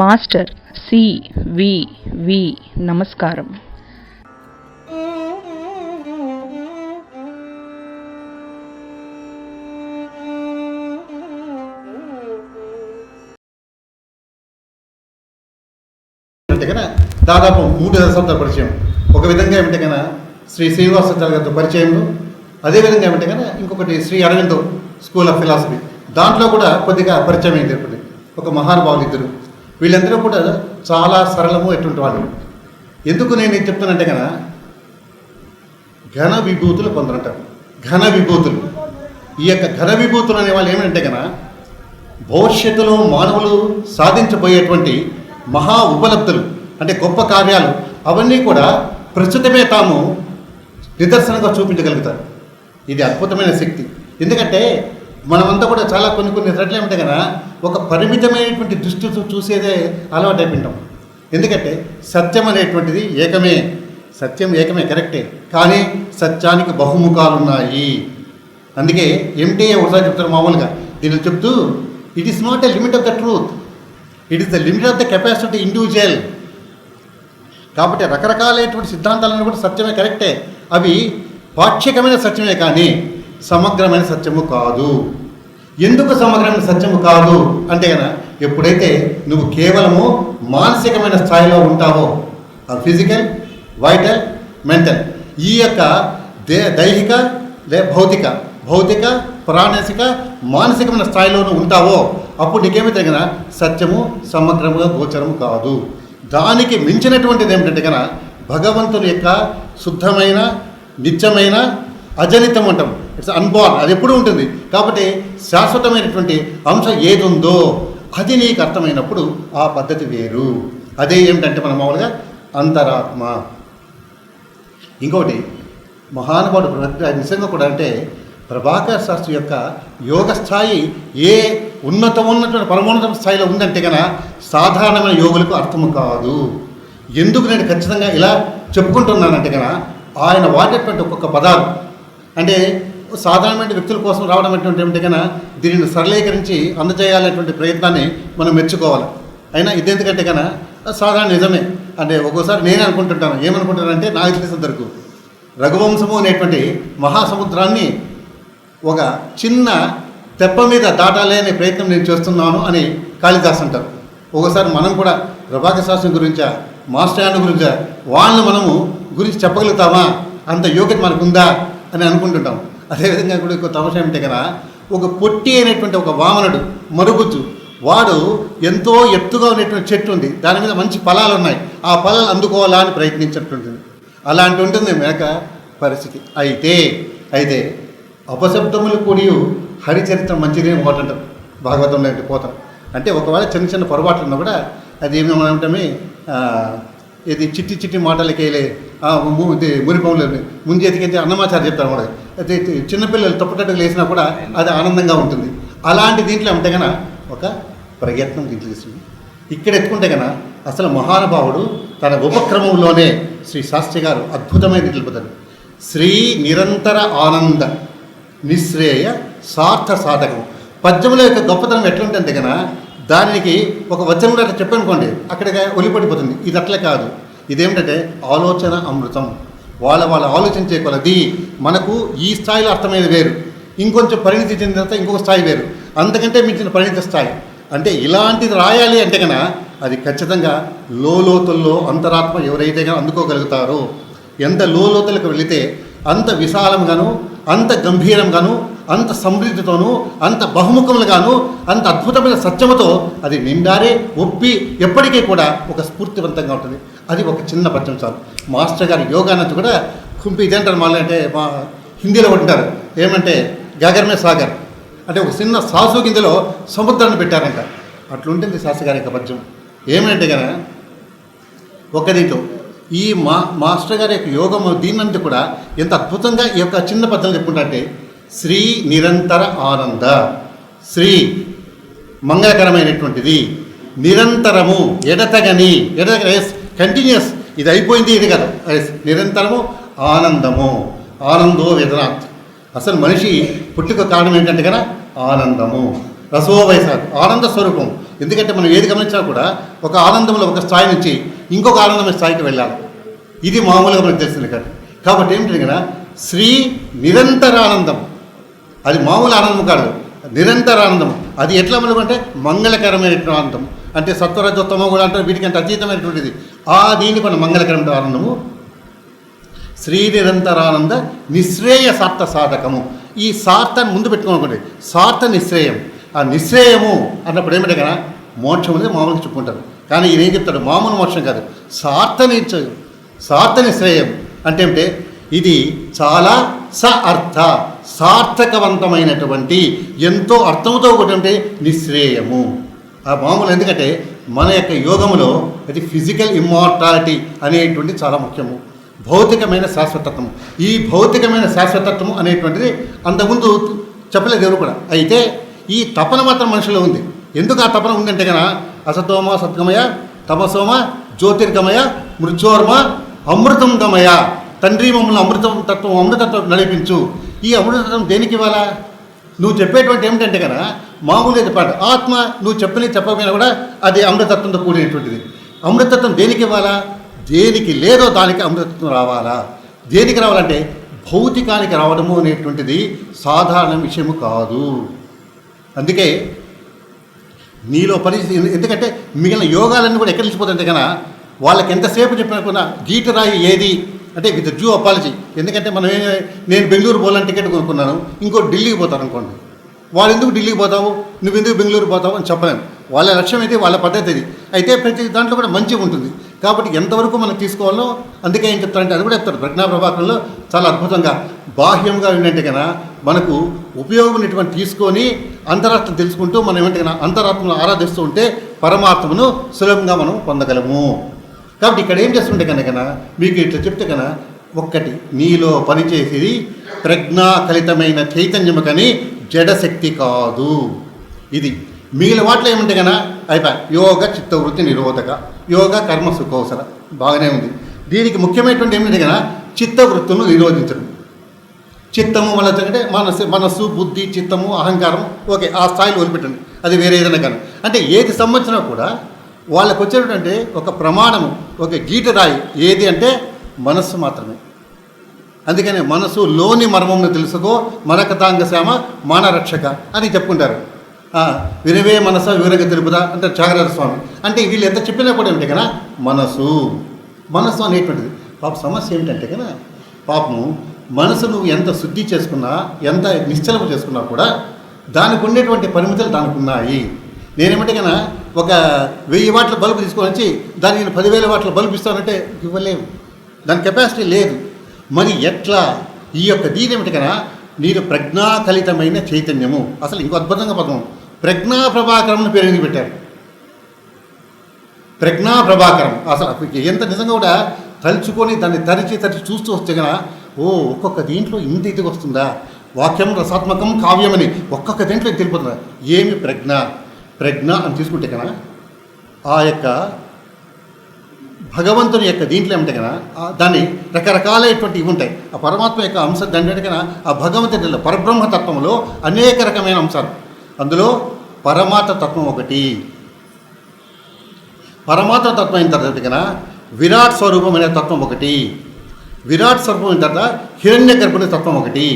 Master CVV నమస్కారం. దాదాపు 3 దశాబ్దాల పరిచయం. ఒక విధంగా ఏమిటి కన్నా శ్రీ శ్రీనివాసాచార్య గారితో పరిచయంలో, అదేవిధంగా ఏమిటి కన్నా ఇంకొకటి Shri Aurobindo school of philosophy, దాంట్లో కూడా కొద్దిగా పరిచయం అయింది. ఇప్పుడు ఒక మహానుభావులు ఇద్దరు, వీళ్ళందరూ కూడా చాలా సరళము ఎటువంటి వాళ్ళు. ఎందుకు నేను ఇది చెప్తానంటే కన్నా ఘన విభూతులు కొందరంటారు. ఘన విభూతులు, ఈ యొక్క ఘన విభూతులు అనే వాళ్ళు ఏమంటే కన్నా భవిష్యత్తులో మానవులు సాధించబోయేటువంటి మహా ఉపలబ్ధులు అంటే గొప్ప కార్యాలు అవన్నీ కూడా ప్రస్తుతమే తాము నిదర్శనంగా చూపించగలుగుతారు. ఇది అద్భుతమైన శక్తి. ఎందుకంటే మనమంతా కూడా చాలా కొన్ని రెట్లు ఏమిటే కదా ఒక పరిమితమైనటువంటి దృష్టితో చూసేదే అలవాటు అయిపోయింటాం. ఎందుకంటే సత్యం అనేటువంటిది ఏకమే, సత్యం ఏకమే కరెక్టే, కానీ సత్యానికి బహుముఖాలు ఉన్నాయి. అందుకే ఎంటీఏ ఒకసారి చెప్తారు మామూలుగా దీన్ని చెప్తూ, it is not a limit of the truth, it is the limit of the capacity individual. కాబట్టి రకరకాలైనటువంటి సిద్ధాంతాలను కూడా సత్యమే కరెక్టే, అవి పాక్షికమైన సత్యమే కానీ సమగ్రమైన సత్యము కాదు. ఎందుకు సమగ్రమైన సత్యము కాదు అంటే కనుక ఎప్పుడైతే నువ్వు కేవలము మానసికమైన స్థాయిలో ఉంటావో, ఫిజికల్, వైటల్, మెంటల్, ఈ యొక్క దైహిక భౌతిక ప్రాణసిక మానసికమైన స్థాయిలోనూ ఉంటావో అప్పుడు నీకేమైతే కనుక సత్యము సమగ్రముగా గోచరము కాదు. దానికి మించినటువంటిది ఏమిటంటే కనుక భగవంతుని యొక్క శుద్ధమైన నిత్యమైన అజనితం అంటాం, ఇట్స్ అన్బార్న్, అది ఎప్పుడూ ఉంటుంది. కాబట్టి శాశ్వతమైనటువంటి అంశం ఏది ఉందో అది నీకు అర్థమైనప్పుడు ఆ పద్ధతి వేరు. అదే ఏమిటంటే మనం మామూలుగా అంతరాత్మ. ఇంకొకటి మహానుభావుడు నిజంగా కూడా అంటే ప్రభాకర్ శాస్త్రి యొక్క యోగ స్థాయి ఏ ఉన్నతమైనటువంటి పరమోన్నత స్థాయిలో ఉందంటే కనుక సాధారణమైన యోగులకు అర్థము కాదు. ఎందుకు నేను ఖచ్చితంగా ఇలా చెప్పుకుంటున్నానంటే కనుక ఆయన వాడేటువంటి ఒక్కొక్క పదాలు అంటే సాధారణమైన వ్యక్తుల కోసం రావడం అటువంటి ఏమిటి కనుక దీనిని సరళీకరించి అందజేయాలనేటువంటి ప్రయత్నాన్ని మనం మెచ్చుకోవాలి. అయినా ఇదెందుకంటే కనుక సాధారణ నిజమే అంటే ఒక్కోసారి నేను అనుకుంటుంటాను, ఏమనుకుంటానంటే నాకు తెలిసినంతవరకు రఘువంశము అనేటువంటి మహాసముద్రాన్ని ఒక చిన్న తెప్ప మీద దాటాలే అనే ప్రయత్నం నేను చేస్తున్నాను అని కాళిదాస్ అంటారు. ఒకసారి మనం కూడా ప్రభాకర్ శాస్త్రం గురించా మాస్టర్ యాన్ గురించా వాళ్ళని మనము గురించి చెప్పగలుగుతామా, అంత యోగ్యత మనకు ఉందా అని అనుకుంటుంటాం. అదేవిధంగా కూడా ఇంకో తమాషా ఏమిటే కదా ఒక పొట్టి అయినటువంటి ఒక వామనుడు మరుగుజ్జు, వాడు ఎంతో ఎత్తుగా ఉన్నటువంటి చెట్టు ఉంది, దాని మీద మంచి ఫలాలు ఉన్నాయి, ఆ ఫలాలు అందుకోవాలా అని ప్రయత్నించినట్టుంటుంది. అలాంటి ఉంటుంది మేక పరిస్థితి. అయితే అపశబ్దములు కూడి హరిచరిత్ర మంచిదే ఒకటంటారు భాగవతంలో అంటే పోతాం. అంటే ఒకవేళ చిన్న పొరపాట్లు ఉన్నా కూడా అది ఏమేమంటే ఇది చిట్టి మాటలకేలే మురిపంలో ముంజేతికైతే అన్నమాచార్య చెప్తారు కూడా. అయితే చిన్నపిల్లలు తప్పుటట్టుగా లేసినా కూడా అది ఆనందంగా ఉంటుంది. అలాంటి దీంట్లో అంటే కనుక ఒక ప్రయత్నం దీంట్లో చేస్తుంది. ఇక్కడ ఎత్తుకుంటే కనుక అసలు మహానుభావుడు తన ఉపక్రమంలోనే శ్రీ శాస్త్రి గారు అద్భుతమైన తెలుపుతారు. శ్రీ నిరంతర ఆనంద నిశ్రేయ సార్థ సాధకం. పద్యముల యొక్క గొప్పతనం ఎట్లుంటే కనుక దానికి ఒక వచనం అట్లా చెప్పనుకోండి అక్కడికి ఒలిపడిపోతుంది. ఇది అట్లే కాదు, ఇదేమిటంటే ఆలోచన అమృతం. వాళ్ళ ఆలోచించే కొలది మనకు ఈ స్థాయిలో అర్థమైనది వేరు, ఇంకొంచెం పరిణితి చెందిన తర్వాత ఇంకొక స్థాయి వేరు, అంతకంటే మించిన పరిణిత స్థాయి. అంటే ఇలాంటిది రాయాలి అంటే కనుక అది ఖచ్చితంగా లోతుల్లో అంతరాత్మ ఎవరైతే కనుక అందుకోగలుగుతారో, ఎంత లోతులకు వెళితే అంత విశాలంగాను అంత గంభీరంగాను అంత సమృద్ధితోనూ అంత బహుముఖములుగాను అంత అద్భుతమైన సత్యముతో అది నిండారే ఒప్పి ఎప్పటికీ కూడా ఒక స్ఫూర్తివంతంగా ఉంటుంది. అది ఒక చిన్న పద్యం చాలు. మాస్టర్ గారి యోగానంత కూడా కుంపి ఇదేంటారు మళ్ళీ అంటే మా హిందీలో ఉంటారు ఏమంటే గగర్మే సాగర్ అంటే ఒక చిన్న సాసు గింజలో సముద్రాన్ని పెట్టారంట. అట్లుంటుంది శాస్త్రి గారి యొక్క పద్యం. ఏమంటే కనుక ఒక దీంట్లో ఈ మాస్టర్ గారి యొక్క యోగము దీన్నంతా కూడా ఎంత అద్భుతంగా ఈ యొక్క చిన్న పద్యం చెప్పుకుంటే శ్రీ నిరంతర ఆనంద, శ్రీ మంగళకరమైనటువంటిది, నిరంతరము ఎడతగని కంటిన్యూస్, ఇది అయిపోయింది ఇది కదా, నిరంతరము ఆనందము, ఆనందో వేదనాత్. అసలు మనిషి పుట్టుక కారణం ఏంటంటే కదా ఆనందము, రసో వయసాత్, ఆనంద స్వరూపం. ఎందుకంటే మనం ఏది గమనించినా కూడా ఒక ఆనందంలో ఒక స్థాయి నుంచి ఇంకొక ఆనందమైన స్థాయికి వెళ్ళాలి. ఇది మామూలుగా మనకు తెలిసింది కాదు. కాబట్టి ఏమిటి కదా, శ్రీ నిరంతరానందం, అది మామూలు ఆనందం కాదు, నిరంతరానందం. అది ఎట్లా మనకంటే మంగళకరమైనటువంటి ఆనందం, అంటే సత్వరజోత్తమం కూడా అంటే వీటికంటే అతీతమైనటువంటిది. దీనికి మన మంగళకరమైన ఆనందము శ్రీ నిరంతరానంద నిశ్రేయ సార్థ సాధకము. ఈ సార్థాన్ని ముందు పెట్టుకోనుకోండి, సార్థ నిశ్రేయం. ఆ నిశ్రేయము అన్నప్పుడు ఏమిటంటే కదా, మోక్షం అనేది మామూలుగా చెప్పుకుంటారు. కానీ ఈయన ఏం చెప్తాడు, మామూలు మోక్షం కాదు, సార్థ నిశ్రేయం అంటే ఏమిటే, ఇది చాలా అర్థ సార్థకవంతమైనటువంటి ఎంతో అర్థంతో కూడినటువంటి నిశ్రేయము. ఆ మామూలు ఎందుకంటే మన యొక్క యోగములో అది ఫిజికల్ ఇమ్మార్టాలిటీ అనేటువంటి చాలా ముఖ్యము, భౌతికమైన శాశ్వతత్వము. ఈ భౌతికమైన శాశ్వతత్వము అనేటువంటిది అంతకుముందు చెప్పలేదు ఎవరు కూడా. అయితే ఈ తపన మాత్రం మనుషులో ఉంది. ఎందుకు ఆ తపన ఉందంటే కనుక అసతోమ సద్గమయ, తమసోమ జ్యోతిర్గమయ, మృత్యోర్మ అమృతం గమయ. తండ్రి మమ్మల్ని అమృతత్వం నడిపించు. ఈ అమృతత్వం దేనికి ఇవ్వాలా? నువ్వు చెప్పేటువంటి ఏమిటంటే కనుక మామూలు పాట ఆత్మ నువ్వు చెప్పకపోయినా కూడా అది అమృతత్వంతో కూడినటువంటిది. అమృతత్వం దేనికి ఇవ్వాలా? దేనికి లేదో దానికి అమృతత్వం రావాలా. దేనికి రావాలంటే భౌతికానికి రావడము అనేటువంటిది సాధారణ విషయము కాదు. అందుకే నీలో పరిస్థితి, ఎందుకంటే మిగిలిన యోగాలన్నీ కూడా ఎక్కడి నుంచి పోతుంటే కనుక వాళ్ళకి ఎంతసేపు చెప్పినా గీటరాయి ఏది అంటే విత్ డ్యూ అపాలజీ. ఎందుకంటే నేను బెంగళూరు పోవాలని టికెట్ కొనుక్కున్నాను, ఇంకోటి ఢిల్లీకి పోతాను అనుకోండి. వాళ్ళు ఎందుకు ఢిల్లీకి పోతావు, నువ్వు ఎందుకు బెంగళూరు పోతావు అని చెప్పలేను. వాళ్ళ లక్ష్యం అయితే వాళ్ళ పద్ధతి అది. అయితే ప్రతి దాంట్లో కూడా మంచిగా ఉంటుంది. కాబట్టి ఎంతవరకు మనం తీసుకోవాలో అందుకే ఏం చెప్తారంటే అది కూడా చెప్తారు ప్రజ్ఞా ప్రభాకరంలో చాలా అద్భుతంగా. బాహ్యంగా ఏంటంటే కన్నా మనకు ఉపయోగమైనటువంటి తీసుకొని అంతరాత్మను తెలుసుకుంటూ మనం ఏమంటే కన్నా అంతరాత్మను ఆరాధిస్తూ ఉంటే పరమాత్మను సులభంగా మనం పొందగలము. కాబట్టి ఇక్కడ ఏం చేస్తుంటే కనుక మీకు ఇట్లా చెప్తే కన్నా ఒక్కటి నీలో పనిచేసేది ప్రజ్ఞాకలితమైన చైతన్యము కానీ జడశక్తి కాదు. ఇది మిగిలిన వాటిలో ఏమంటే కన్నా అయిపోయి యోగ చిత్తవృత్తి నిరోధక, యోగ కర్మ సుఖోసర బాగానే ఉంది. దీనికి ముఖ్యమైనటువంటి ఏమిటంటే కన్నా చిత్తవృత్తులను నిరోధించడం. చిత్తము అంటే మనస్సు బుద్ధి చిత్తము అహంకారం ఓకే ఆ స్థాయిలో వదిలిపెట్టండి, అది వేరే ఏదైనా కానీ. అంటే ఏది సంబంధించినా కూడా వాళ్ళకు వచ్చేటంటే ఒక ప్రమాణము, ఒక గీటరాయి ఏది అంటే మనస్సు మాత్రమే. అందుకని మనసు లోని మర్మమును తెలుసుకో మనకతాంగ శ్యామ మానరక్షక అని చెప్పుకుంటారు. వినవే మనస వివరంగా తెలుపుదా అంటే త్యాగరాజ స్వామి. అంటే వీళ్ళు ఎంత చెప్పినా కూడా ఏమిటి కదా మనసు అనేటువంటిది. పాప సమస్య ఏమిటంటే కదా పాపము మనసు నువ్వు ఎంత శుద్ధి చేసుకున్నా ఎంత నిశ్చలము చేసుకున్నా కూడా దానికి ఉండేటువంటి పరిమితులు దానికి ఉన్నాయి. నేనేమంటే కన్నా ఒక 1000 వాట్ల బల్బు తీసుకొని వచ్చి దాన్ని నేను 10,000 వాట్ల బల్బు ఇస్తానంటే ఇవ్వలేము, దాని కెపాసిటీ లేదు. మరి ఎట్లా ఈ యొక్క దీని ఏమిటి కన్నా నేను ప్రజ్ఞాకలితమైన చైతన్యము. అసలు ఇంకో అద్భుతంగా పదం ప్రజ్ఞా ప్రభాకరం పేరు ఎందుకు పెట్టారు? ప్రజ్ఞా ప్రభాకరం అసలు ఎంత నిజంగా కూడా తలుచుకొని దాన్ని తరిచి చూస్తూ వస్తే కన్నా ఒక్కొక్క దీంట్లో ఇంత ఇది వస్తుందా, వాక్యం రసాత్మకం కావ్యమని ఒక్కొక్క దీంట్లో తెలిపోతుందా. ఏమి ప్రజ్ఞ అని తీసుకుంటే కన్నా ఆ యొక్క భగవంతుని యొక్క దీంట్లో ఏమిటే కదా దాన్ని రకరకాలైనటువంటి ఇవి ఉంటాయి. ఆ పరమాత్మ యొక్క అంశం దాని కన్నా ఆ భగవంతుడిలో పరబ్రహ్మతత్వంలో అనేక రకమైన అంశాలు. అందులో పరమాత్మ తత్వం ఒకటి. పరమాత్మ తత్వం అయిన తర్వాత కన్నా విరాట్ స్వరూపమైన తత్వం ఒకటి. విరాట్ స్వరూపం అయిన తర్వాత హిరణ్య గర్భుని తత్వం ఒకటి.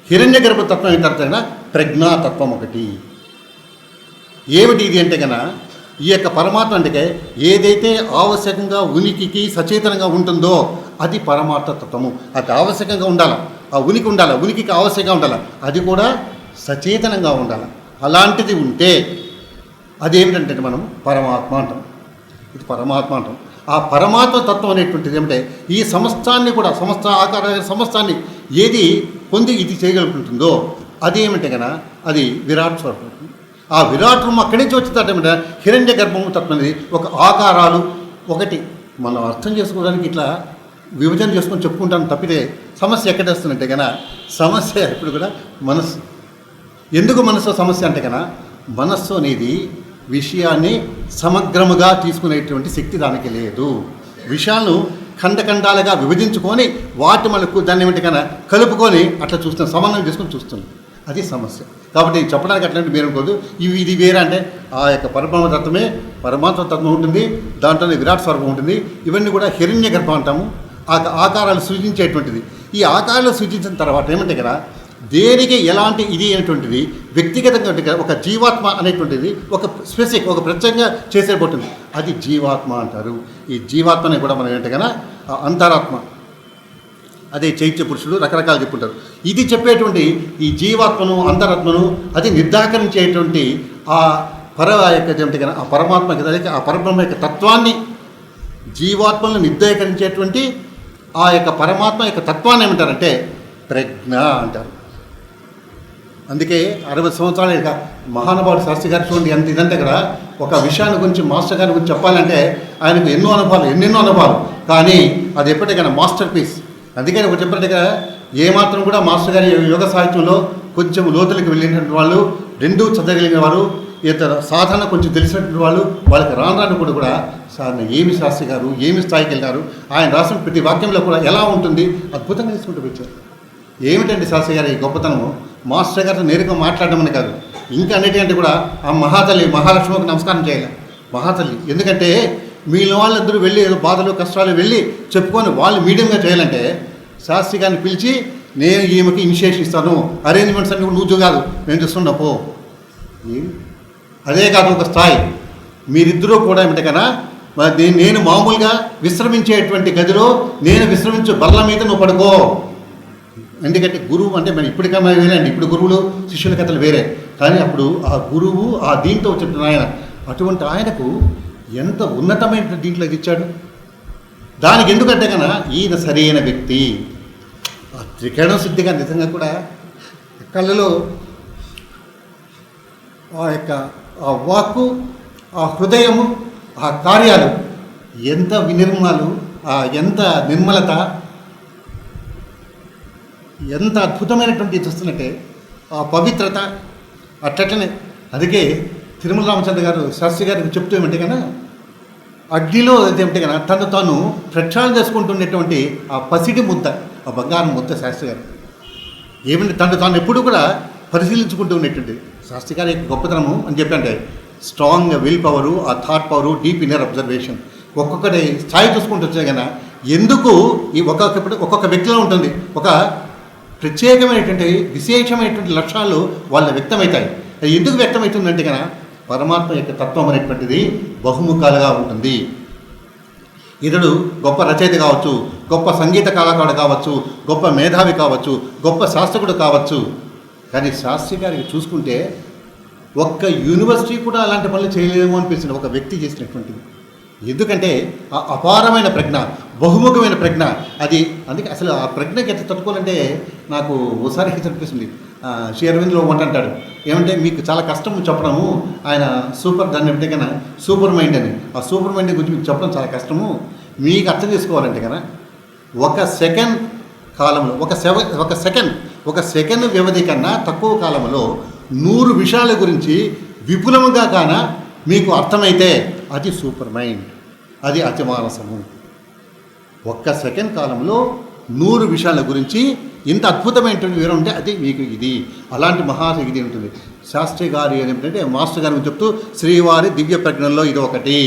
హిరణ్య గర్భ తత్వం అయిన తర్వాత ప్రజ్ఞాతత్వం ఒకటి. ఏమిటి ఇది అంటే కన్నా ఈ యొక్క పరమాత్మ అంటే ఏదైతే ఆవశ్యకంగా ఉనికికి సచేతనంగా ఉంటుందో అది పరమాత్మ తత్వము. అది ఆవశ్యకంగా ఉండాలి, ఆ ఉనికి ఉండాలి, ఉనికికి ఆవశ్యకంగా ఉండాలి, అది కూడా సచేతనంగా ఉండాలి. అలాంటిది ఉంటే అదేమిటంటే మనం పరమాత్మ అంటాం. ఇది పరమాత్మ అంటాం. ఆ పరమాత్మ తత్వం అనేటువంటిది ఏమిటంటే ఈ సమస్తాన్ని కూడా సమస్త ఆకార సమస్తాన్ని ఏది పొంది ఇది చేయగలుగుతుందో అది ఏమిటంటే కన్నా అది విరాట్ స్వరూపం. ఆ విరాట్ రూపం అక్కడి నుంచి వచ్చిందంటే హిరణ్య గర్భము తత్వం అనేది ఒక ఆకారాలు ఒకటి మనం అర్థం చేసుకోవడానికి ఇట్లా విభజన చేసుకొని చెప్పుకుంటాను తప్పితే సమస్య ఎక్కడ వస్తుందంటే కన్నా సమస్య ఎప్పుడు కూడా మనస్సు. ఎందుకు మనస్సు సమస్య అంటే కన్నా మనస్సు అనేది విషయాన్ని సమగ్రముగా తీసుకునేటువంటి శక్తి దానికి లేదు. విషయాలను ఖండఖండాలుగా విభజించుకొని వాటి మనకు దాన్ని ఏమిటి కన్నా కలుపుకొని అట్లా చూస్తున్నాం, సమన్వయం చేసుకొని చూస్తుంది. అది సమస్య. కాబట్టి చెప్పడానికి అట్లాంటి మీరు అనుకోదు ఇది వేరే అంటే ఆ యొక్క పరబ్రహ్మ తత్వమే పరమాత్మ తత్వం ఉంటుంది, దాంట్లోనే విరాట్ స్వరూపం ఉంటుంది. ఇవన్నీ కూడా హిరణ్య గర్భం అంటాము. ఆకారాలు సృజించేటువంటిది. ఈ ఆకారాలు సృజించిన తర్వాత ఏమంటే కదా దేనికి ఎలాంటి ఇది అనేటువంటిది వ్యక్తిగతంగా ఒక జీవాత్మ అనేటువంటిది ఒక స్పెసిఫిక్ ఒక ప్రత్యేకంగా చేసేపోతుంది. అది జీవాత్మ అంటారు. ఈ జీవాత్మని కూడా మనం ఏంటంటే కదా అంతరాత్మ, అదే చైత్య పురుషుడు రకరకాలు చెప్పుకుంటారు. ఇది చెప్పేటువంటి ఈ జీవాత్మను అంతరాత్మను అది నిర్ధాకరించేటువంటి ఆ యొక్క ఏమిటి కదా ఆ పరమాత్మ ఆ పరబ్రహ్మ యొక్క తత్వాన్ని జీవాత్మలను నిర్ధాకరించేటువంటి ఆ యొక్క పరమాత్మ యొక్క తత్వాన్ని ఏమంటారంటే ప్రజ్ఞ అంటారు. అందుకే 60 సంవత్సరాలు ఇక మహానుభావుడు శాస్త్రి గారు చూడండి ఎంత ఇదంటే కదా ఒక విషయాన్ని గురించి మాస్టర్ గారి గురించి చెప్పాలంటే ఆయనకు ఎన్నెన్నో అనుభవాలు, కానీ అది ఎప్పటికైనా మాస్టర్ పీస్. అందుకని ఒక చెప్పినట్టుగా ఏమాత్రం కూడా మాస్టర్ గారి యోగ సాహిత్యంలో కొంచెం లోతులకు వెళ్ళినటువంటి వాళ్ళు, రెండూ చదవగలిగిన వారు, ఇతర సాధారణ కొంచెం తెలిసినటువంటి వాళ్ళు, వాళ్ళకి రాను కూడా సార్ ఏమి శాస్త్రి గారు ఏమి స్థాయికి వెళ్ళారు, ఆయన రాసిన ప్రతి వాక్యంలో కూడా ఎలా ఉంటుంది అద్భుతంగా తీసుకుంటూ వచ్చారు. ఏమిటండి శాస్త్రి గారి గొప్పతనము మాస్టర్ గారితో నేరుగా మాట్లాడడం అని కాదు, ఇంకా అన్నిటికంటే కూడా ఆ మహాతల్లి మహాలక్ష్మికి నమస్కారం చేయాలి. మహాతల్లి ఎందుకంటే మిగిలిన వాళ్ళిద్దరూ వెళ్ళి ఏదో బాధలు కష్టాలు వెళ్ళి చెప్పుకొని వాళ్ళు మీడియంగా చేయాలంటే శాస్త్రి గారిని పిలిచి నేను ఈమెకి ఇనిషియేషన్ ఇస్తాను, అరేంజ్మెంట్స్ అన్ని నువ్వు కాదు నేను చూస్తున్నా పో. అదే కాదు ఒక స్థాయి మీరిద్దరూ కూడా ఏమిటి కదా నేను మామూలుగా విశ్రమించేటువంటి గదిలో నేను విశ్రమించే బల్ల మీద నువ్వు పడుకో. ఎందుకంటే గురువు అంటే మరి ఇప్పటికన్నా వేరే అండి, ఇప్పుడు గురువులు శిష్యుల కథలు వేరే, కానీ అప్పుడు ఆ గురువు ఆ దీంతో వచ్చిన ఆయన అటువంటి ఆయనకు ఎంత ఉన్నతమైన దీంట్లో ఇచ్చాడు. దానికి ఎందుకంటే కన్నా ఈయన సరైన వ్యక్తి. ఆ త్రికరణ సిద్ధిగా నిజంగా కూడా కళ్ళలో ఆ యొక్క ఆ వాక్కు ఆ హృదయము ఆ కార్యాలు ఎంత వినిర్మలు, ఎంత నిర్మలత, ఎంత అద్భుతమైనటువంటి చూస్తున్నట్టే ఆ పవిత్రత అట్లనే. అందుకే తిరుమల రామచంద్ర గారు శాస్త్రి గారికి చెప్తూ ఏమంటే కన్నా అగ్నిలో ఏమిటి కన్నా తను తాను ప్రక్షాళన చేసుకుంటున్నటువంటి ఆ పసిడి ముద్ద, ఆ బంగారం ముద్ద శాస్త్రి గారు ఏమంటే తాను ఎప్పుడు కూడా పరిశీలించుకుంటూ ఉన్నటువంటి శాస్త్రి గారి యొక్క గొప్పతనము అని చెప్పంటే స్ట్రాంగ్ విల్ పవరు, ఆ thought power, deep inner observation. ఒక్కొక్కటి స్థాయి చూసుకుంటూ వచ్చాయి కన్నా ఎందుకు ఈ ఒక్కొక్క వ్యక్తిలో ఉంటుంది ఒక ప్రత్యేకమైనటువంటి విశేషమైనటువంటి లక్షణాలు వాళ్ళ వ్యక్తమవుతాయి. అది ఎందుకు వ్యక్తమవుతుందంటే కన్నా పరమాత్మ యొక్క తత్వం అనేటువంటిది బహుముఖాలుగా ఉంటుంది. ఇతడు గొప్ప రచయిత కావచ్చు, గొప్ప సంగీత కళాకారుడు కావచ్చు, గొప్ప మేధావి కావచ్చు, గొప్ప శాస్త్రకుడు కావచ్చు, కానీ శాస్త్రి గారికి చూసుకుంటే ఒక్క యూనివర్సిటీ కూడా అలాంటి పనులు చేయలేమో అనిపిస్తుంది ఒక వ్యక్తి చేసినటువంటిది. ఎందుకంటే ఆ అపారమైన ప్రజ్ఞ, బహుముఖమైన ప్రజ్ఞ అది. అందుకే అసలు ఆ ప్రజ్ఞకి ఎంత తట్టుకోవాలంటే నాకు ఓసారి అనిపిస్తుంది. శ్రీ అరవింద్లో అంటాడు ఏమంటే మీకు చాలా కష్టం చెప్పడము, ఆయన దాన్ని ఏమిటే కన్నా సూపర్ మైండ్ అని, ఆ సూపర్ మైండ్ గురించి మీకు చెప్పడం చాలా కష్టము. మీకు అర్థం చేసుకోవాలంటే కన్నా ఒక సెకండ్ కాలంలో ఒక సెకండ్ వ్యవధి కన్నా తక్కువ కాలంలో 100 విషయాల గురించి విపులముగా కానా మీకు అర్థమైతే అది సూపర్ మైండ్, అది అతి మానసము. ఒక్క సెకండ్ కాలంలో 100 విషయాల గురించి ఇంత అద్భుతమైనటువంటి వివరం ఉంటే అది మీకు ఇది అలాంటి ఇది ఉంటుంది. శాస్త్రి గారి ఏమిటంటే మాస్టర్ గారి చెప్తూ శ్రీవారి దివ్య ప్రజ్ఞల్లో ఇది ఒకటి.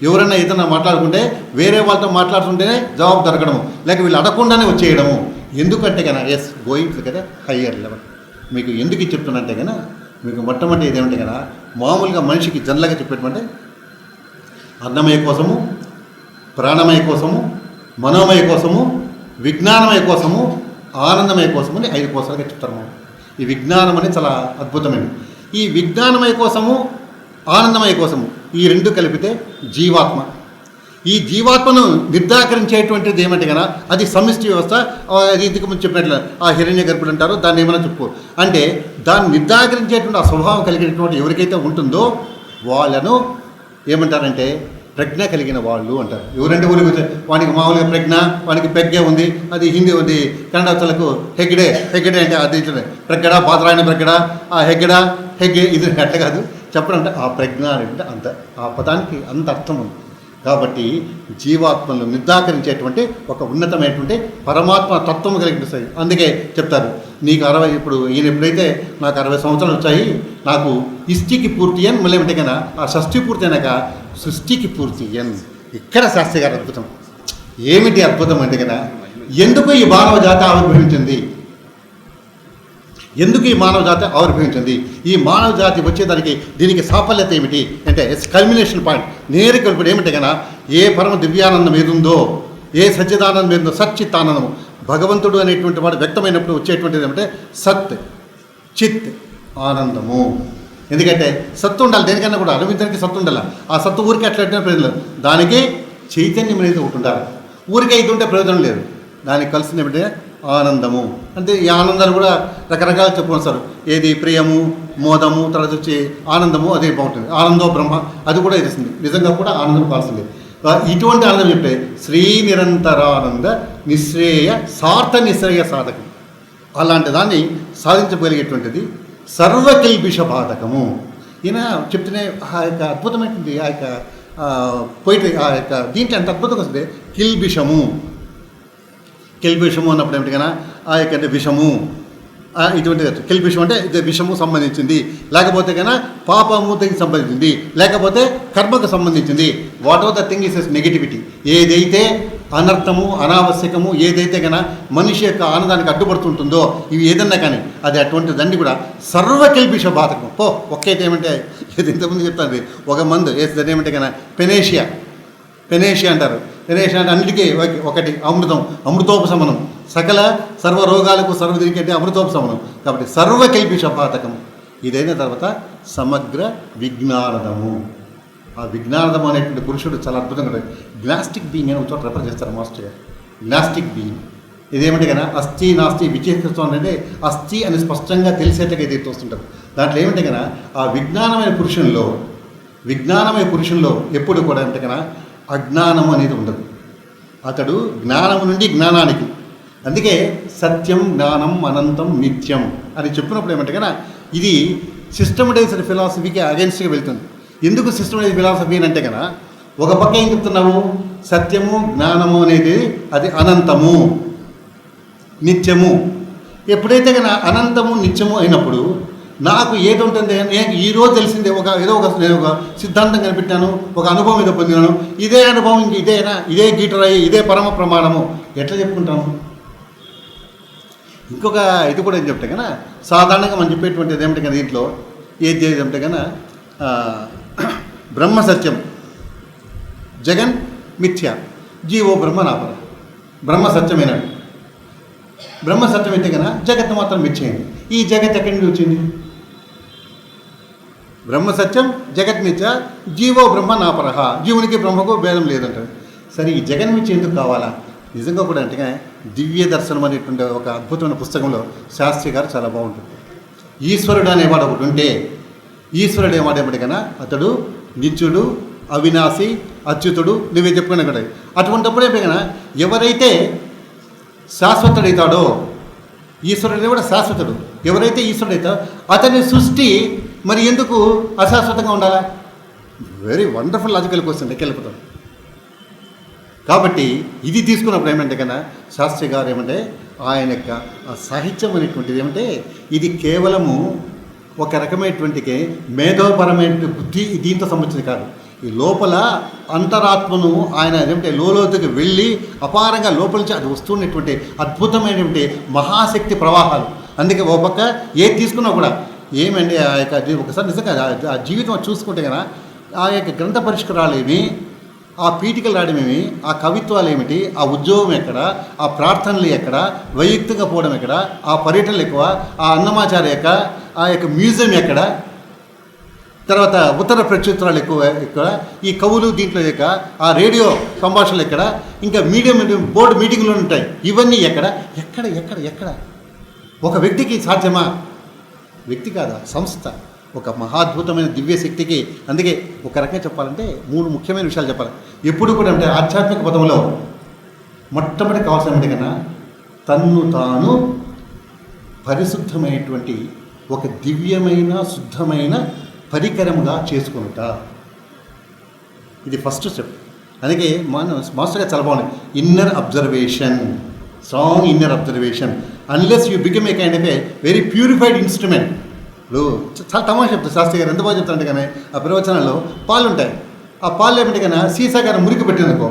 ఎవరైనా ఏదైనా మాట్లాడుకుంటే వేరే వాళ్ళతో మాట్లాడుతుంటేనే జవాబు దొరకడం, లేక వీళ్ళు అడగకుండానే వచ్చేయడము. ఎందుకంటే కన్నా గోయింగ్ కదా హయ్యర్ లెవెల్. మీకు ఎందుకు చెప్తున్నంటే కన్నా మీకు మొట్టమొదటి ఏదేమంటే కదా మామూలుగా మనిషికి జనరల్గా చెప్పేటంటే అన్నమయ కోసము, ప్రాణమయ కోసము, మనోమయ కోసము, విజ్ఞానమయ కోసము, ఆనందమయ కోసము అని 5 కోసాలుగా చెప్తారు మనం. ఈ విజ్ఞానం అనేది చాలా అద్భుతమైనది. ఈ విజ్ఞానమయ కోసము, ఆనందమయ కోసము ఈ రెండు కలిపితే జీవాత్మ. ఈ జీవాత్మను నిర్ధాకరించేటువంటిది ఏమంటే కదా అది సమిష్టి వ్యవస్థ. అది ఇంతకు ముందు చెప్పినట్లు ఆ హిరణ్య గర్భుడు అంటారు, దాన్ని ఏమైనా చెప్పు అంటే దాన్ని నిర్ధాకరించేటువంటి ఆ స్వభావం కలిగినటువంటి ఎవరికైతే ఉంటుందో వాళ్ళను ఏమంటారంటే ప్రజ్ఞ కలిగిన వాళ్ళు అంటారు. ఎవరంటే ఊరికి వానికి మామూలుగా ప్రజ్ఞ, వానికి పెగ్గే ఉంది, అది హిందీ ఉంది, కన్నడతలకు హెగ్డే అంటే అది ప్రగ్గడ, పాత్రాయణ ప్రగ్గడ, ఆ హెగ్గే ఇది అట్లా కాదు చెప్పడంటే ఆ ప్రజ్ఞ అంటే అంత ఆ పదానికి అంత అర్థం ఉంది. కాబట్టి జీవాత్మను నిర్ధాకరించేటువంటి ఒక ఉన్నతమైనటువంటి పరమాత్మ తత్వం కలిగిస్తుంది. అందుకే చెప్తారు, నీకు 60 ఇప్పుడు ఈయన ఎప్పుడైతే నాకు 60 సంవత్సరాలు వచ్చాయి, నాకు ఇష్టికి పూర్తి అని మళ్ళీ ఏమిటి కన్నా ఆ షష్ఠి పూర్తి అయినాక సృష్టికి పూర్తి అని. ఇక్కడ శాస్త్రి గారు అద్భుతం. ఏమిటి అద్భుతం అంటే కదా, ఎందుకు ఈ మానవ జాతి ఆవిర్భవించింది, ఎందుకు ఈ మానవ జాతి ఆవిర్భవించింది, ఈ మానవ జాతి వచ్చేదానికి దీనికి సాఫల్యత ఏమిటి అంటే కల్మినేషన్ పాయింట్ నేరుగా ఇప్పుడు ఏమిటి కన్నా, ఏ పరమ దివ్యానందం ఏదుందో, ఏ సచ్చిదానందం ఏదుందో, సచ్చిత్తానందము భగవంతుడు అనేటువంటి వాడు వ్యక్తమైనప్పుడు వచ్చేటువంటిది ఏమంటే సత్ చిత్ ఆనందము. ఎందుకంటే సత్తు ఉండాలి, దేనికన్నా కూడా అరవిందానికి సత్తు ఉండాలి. ఆ సత్తు ఊరికి అట్లా ప్రయోజనం, దానికి చైతన్యం అనేది ఒకటి ఉండాలి. ఊరికి అయితే ఉంటే ప్రయోజనం లేదు, దానికి కలిసింది ఏమిటంటే ఆనందము. అంటే ఈ ఆనందాలు కూడా రకరకాలు చెప్పుకొస్తారు. ఏది ప్రియము, మోదము, తర్వాత వచ్చి ఆనందము, అదే బాగుంటుంది. ఆనందో బ్రహ్మ, అది కూడా ఇస్తుంది. నిజంగా కూడా ఆనందం కావాల్సింది. ఇటువంటి ఆనందం చెప్తే శ్రీ నిరంతరానంద నిశ్రేయ సార్థ నిశ్రేయ సాధకం. అలాంటి దాన్ని సాధించగలిగేటువంటిది సర్వకిల్బిష బాధకము. ఈయన చెప్తూనే ఆ యొక్క అద్భుతమైనటువంటి ఆ యొక్క పోయిటరీ, ఆ యొక్క దీంట్లో ఎంత అద్భుతంగా వస్తుంది. కిల్బిషము అన్నప్పుడు ఏమిటి కన్నా ఆ యొక్క అంటే విషము, ఇటువంటి కిల్బిషం అంటే ఇది విషము సంబంధించింది, లేకపోతే కన్నా పాపమూతకి సంబంధించింది, లేకపోతే కర్మకు సంబంధించింది. What are the thing is negativity, ఏదైతే అనర్థము అనావశ్యకము, ఏదైతే కన్నా మనిషి యొక్క ఆనందానికి అడ్డుపడుతుంటుందో, ఇవి ఏదన్నా కానీ అది అటువంటి దాన్ని కూడా సర్వకిల్బిష బాధకం. ఒక్కైతే ఏమంటే ఇది ఇంతకుముందు చెప్తాను, ఒక మందు వేస్తుంది ఏమంటే కన్నా పెనేషియా అంటారు. పెనేషియా అంటే అన్నిటికీ ఒకటి అమృతోపశమనం, సకల సర్వ రోగాలకు సర్వదీనికి అంటే అమృతోపశమనం. కాబట్టి సర్వకిల్బిష బాధకం. ఇదైన తర్వాత సమగ్ర విజ్ఞానదము. ఆ విజ్ఞానదము అనేటువంటి పురుషుడు చాలా అద్భుతంగా ఉంటుంది. గ్నాస్టిక్ బీయింగ్ అని ఒక చోట రెఫర్ చేస్తారు మాస్టర్ గారు. గ్నాస్టిక్ బీయింగ్ ఇదేమంటే కదా అస్థి నాస్తి విచేస్తూ అంటే అస్థి అని స్పష్టంగా తెలిసేటగా ఏదైతే వస్తుంటారు. దాంట్లో ఏమంటే కదా ఆ విజ్ఞానమైన పురుషుల్లో ఎప్పుడు కూడా అంటే కదా అజ్ఞానము అనేది ఉండదు. అతడు జ్ఞానము నుండి జ్ఞానానికి, అందుకే సత్యం జ్ఞానం అనంతం నిత్యం అని చెప్పినప్పుడు ఏమంటే కదా ఇది సిస్టమటైజ్డ్ ఫిలాసఫీకి అగెన్స్ట్గా వెళ్తుంది. ఎందుకు సిస్టమటైజ్డ్ ఫిలాసఫీ అని అంటే కదా ఒక పక్క ఏం చెప్తున్నాము, సత్యము జ్ఞానము అనేది అది అనంతము నిత్యము. ఎప్పుడైతే కన్నా అనంతము నిత్యము అయినప్పుడు నాకు ఏది ఉంటుంది, నేను ఈరోజు తెలిసిందే నేను ఒక సిద్ధాంతం కనిపెట్టాను, ఒక అనుభవం ఏదో పొందినాను, ఇదే అనుభవం ఇంక ఇదే గీటరాయి, ఇదే పరమ ప్రమాణము ఎట్లా చెప్పుకుంటాము. ఇంకొక ఇది కూడా ఏం చెప్తే కన్నా సాధారణంగా మనం చెప్పేటువంటిది ఏమిటి కదా దీంట్లో ఏది ఏదంటే కన్నా బ్రహ్మ సత్యం, జగన్ మిథ్య, జీవో బ్రహ్మ నాపర. బ్రహ్మ సత్యమైనది, బ్రహ్మ సత్యం అయితే కన్నా జగత్తు మాత్రం మిథ్యైంది. ఈ జగత్ ఎక్కడి నుంచి వచ్చింది? బ్రహ్మ సత్యం, జగత్ మిథ్య, జీవో బ్రహ్మ నాపరహ. జీవునికి బ్రహ్మకు భేదం లేదంటారు. సరే ఈ జగన్మిథ్య ఎందుకు కావాలా? నిజంగా కూడా అంటే దివ్య దర్శనం అనేటువంటి ఒక అద్భుతమైన పుస్తకంలో శాస్త్రి గారు చాలా బాగుంటుంది. ఈశ్వరుడు అనేవాడు ఒకటి ఉంటే, ఈశ్వరుడు ఏమాడేవాడు కన్నా అతడు నిత్యుడు, అవినాశి, అచ్యుతుడు, నువ్వే చెప్పుకునే కదా. అటువంటిప్పుడు ఏమే కన్నా ఎవరైతే శాశ్వతుడైతాడో, ఈశ్వరుడు కూడా శాశ్వతుడు, ఎవరైతే ఈశ్వరుడైతాడో అతని సృష్టి మరి ఎందుకు అశాశ్వతంగా ఉండాలా? వెరీ వండర్ఫుల్ లాజికల్ క్వశ్చన్ లెక్కెళ్ళిపోతాం. కాబట్టి ఇది తీసుకున్నప్పుడు ఏమంటే కన్నా శాస్త్రి గారు ఏమంటే ఆయన యొక్క సాహిత్యం అనేటువంటిది ఏమంటే ఇది కేవలము ఒక రకమైనటువంటి మేధోపరమైన బుద్ధి దీంతో సంబంధించింది కాదు. ఈ లోపల అంతరాత్మను ఆయన ఏమంటే లోతుకి వెళ్ళి అపారంగా లోపల నుంచి అది వస్తున్నటువంటి అద్భుతమైనటువంటి మహాశక్తి ప్రవాహాలు. అందుకే ఓ పక్క ఏది తీసుకున్నా కూడా ఏమండి ఆ యొక్క ఒకసారి నిజంగా ఆ జీవితం చూసుకుంటే కదా ఆ యొక్క గ్రంథ పరిష్కరాలేమి, ఆ పీఠికలు రాయడమేమి, ఆ కవిత్వాలు ఏమిటి, ఆ ఉద్యోగం ఎక్కడ, ఆ ప్రార్థనలు ఎక్కడ, వైయక్తికంగా పోవడం ఎక్కడ, ఆ పర్యటనలు ఎక్కువ, ఆ అన్నమాచార్య యొక్క ఆ యొక్క మ్యూజియం ఎక్కడ, తర్వాత ఉత్తర ప్రత్యుత్తరాలు ఎక్కువ, ఈ కవులు దీంట్లో యొక్క ఆ రేడియో సంభాషణలు ఎక్కడ, ఇంకా మీడియం బోర్డు మీటింగ్లు ఉంటాయి, ఇవన్నీ ఎక్కడ ఎక్కడ ఎక్కడ ఎక్కడ ఒక వ్యక్తికి సాధ్యమా? వ్యక్తి కాదా, సంస్థ, ఒక మహాద్భుతమైన దివ్యశక్తికి. అందుకే ఒక రకంగా చెప్పాలంటే 3 ముఖ్యమైన విషయాలు చెప్పాలి ఎప్పుడు కూడా. అంటే ఆధ్యాత్మిక పదంలో మొట్టమొదటి కావాల్సిన కన్నా తన్ను తాను పరిశుద్ధమైనటువంటి ఒక దివ్యమైన శుద్ధమైన పరికరముగా చేసుకునుట. ఇది ఫస్ట్ స్టెప్. అందుకే మాస్టర్గా చాలా బాగుంది. Inner observation, strong inner observation. Unless you become a kind of a very purified instrument. ఇప్పుడు చాలా తమాషా చెప్తారు శాస్త్రి గారు, ఎంత బాగా చెప్తారంటే కానీ ఆ ప్రవచనాల్లో పాలు ఉంటాయి. ఆ పాలు ఏమిటి కానీ సీసా గారు మురికి పెట్టిందనుకో,